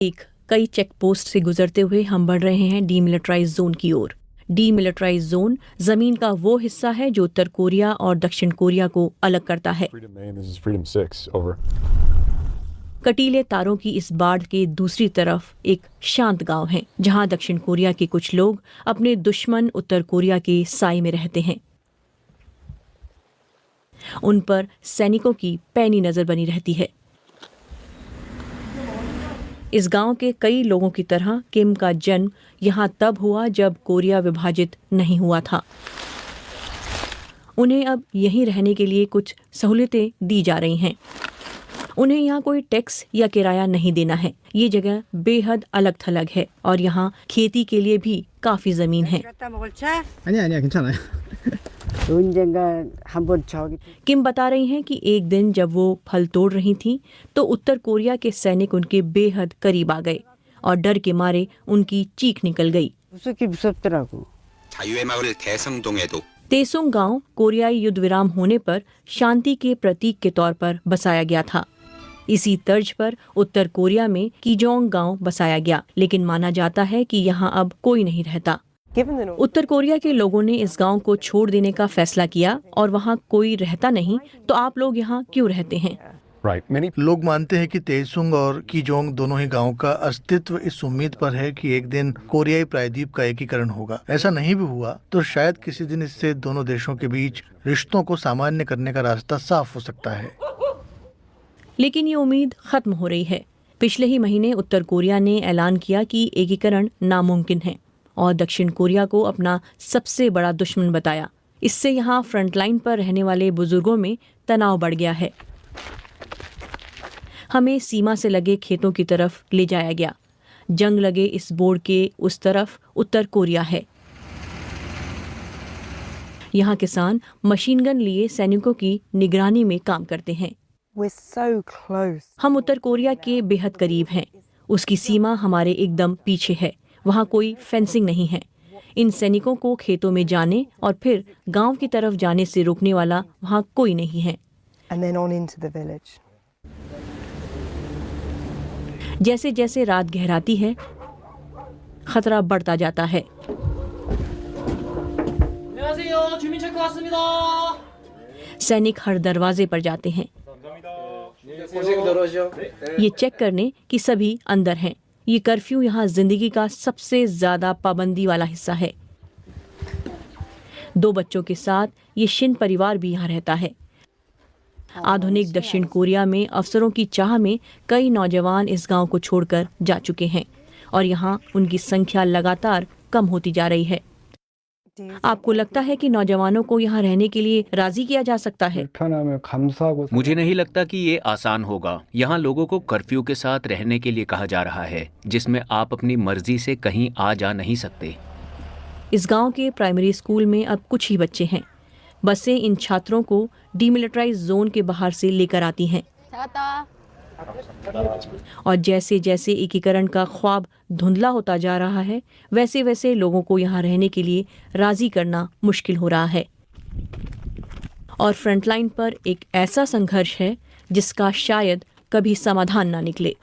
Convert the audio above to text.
एक कई check post से गुजरते हुए हम बढ़ रहे हैं डीमिलिटराइज जोन की ओर। डीमिलिटराइज जोन जमीन का वो हिस्सा है जो उत्तर कोरिया और दक्षिण कोरिया को अलग करता है। कटीले तारों की इस बाढ़ के दूसरी तरफ एक शांत गांव है जहां दक्षिण कोरिया के कुछ लोग अपने दुश्मन उत्तर कोरिया के साए में रहते हैं। उन पर सैनिकों की पैनी नजर बनी रहती है। इस गांव के कई लोगों की तरह किम का जन्म यहां तब हुआ जब कोरिया विभाजित नहीं हुआ था। उन्हें अब यहीं रहने के लिए कुछ सहूलियतें दी जा रही हैं। उन्हें यहाँ कोई टैक्स या किराया नहीं देना है। ये जगह बेहद अलग थलग है और यहाँ खेती के लिए भी काफी जमीन है। किम बता रही हैं कि एक दिन जब वो फल तोड़ रही थीं, तो उत्तर कोरिया के सैनिक उनके बेहद करीब आ गए और डर के मारे उनकी चीख निकल गई। तेसुंग गांव कोरियाई युद्ध विराम होने पर शांति के प्रतीक के तौर पर बसाया गया था। इसी तर्ज पर उत्तर कोरिया में कीजोंग गांव बसाया गया, लेकिन माना जाता है कि यहाँ अब कोई नहीं रहता। उत्तर कोरिया के लोगों ने इस गांव को छोड़ देने का फैसला किया और वहाँ कोई रहता नहीं, तो आप लोग यहाँ क्यों रहते हैं? लोग मानते हैं कि तेसुंग और कीजोंग दोनों ही गांवों का अस्तित्व इस उम्मीद पर है कि एक दिन कोरियाई प्रायद्वीप का एकीकरण होगा। ऐसा नहीं भी हुआ तो शायद किसी दिन इससे दोनों देशों के बीच रिश्तों को सामान्य करने का रास्ता साफ हो सकता है। लेकिन ये उम्मीद खत्म हो रही है। पिछले ही महीने उत्तर कोरिया ने ऐलान किया कि एकीकरण नामुमकिन है और दक्षिण कोरिया को अपना सबसे बड़ा दुश्मन बताया। इससे यहाँ फ्रंटलाइन पर रहने वाले बुजुर्गों में तनाव बढ़ गया है। हमें सीमा से लगे खेतों की तरफ ले जाया गया। जंग लगे इस बोर्ड के उस तरफ उत्तर कोरिया है। यहाँ किसान मशीन गन लिए सैनिकों की निगरानी में काम करते हैं। हम उत्तर कोरिया के बेहद करीब हैं। उसकी सीमा हमारे एकदम पीछे है। वहाँ कोई फेंसिंग नहीं है। इन सैनिकों को खेतों में जाने और फिर गांव की तरफ जाने से रोकने वाला वहाँ कोई नहीं है। जैसे जैसे रात गहराती है, खतरा बढ़ता जाता है। सैनिक हर दरवाजे पर जाते हैं, ये चेक करने कि सभी अंदर हैं। ये कर्फ्यू यहाँ जिंदगी का सबसे ज्यादा पाबंदी वाला हिस्सा है। 2 बच्चों के साथ ये शिन परिवार भी यहाँ रहता है। आधुनिक दक्षिण कोरिया में अवसरों की चाह में कई नौजवान इस गांव को छोड़कर जा चुके हैं और यहाँ उनकी संख्या लगातार कम होती जा रही है। आपको लगता है कि नौजवानों को यहाँ रहने के लिए राजी किया जा सकता है? मुझे नहीं लगता कि ये आसान होगा। यहाँ लोगों को कर्फ्यू के साथ रहने के लिए कहा जा रहा है, जिसमें आप अपनी मर्जी से कहीं आ जा नहीं सकते। इस गांव के प्राइमरी स्कूल में अब कुछ ही बच्चे हैं। बसें इन छात्रों को डीमिलिटराइज जोन के बाहर से लेकर आती हैं और जैसे जैसे एकीकरण का ख्वाब धुंधला होता जा रहा है, वैसे वैसे लोगों को यहाँ रहने के लिए राजी करना मुश्किल हो रहा है। और फ्रंटलाइन पर एक ऐसा संघर्ष है जिसका शायद कभी समाधान ना निकले।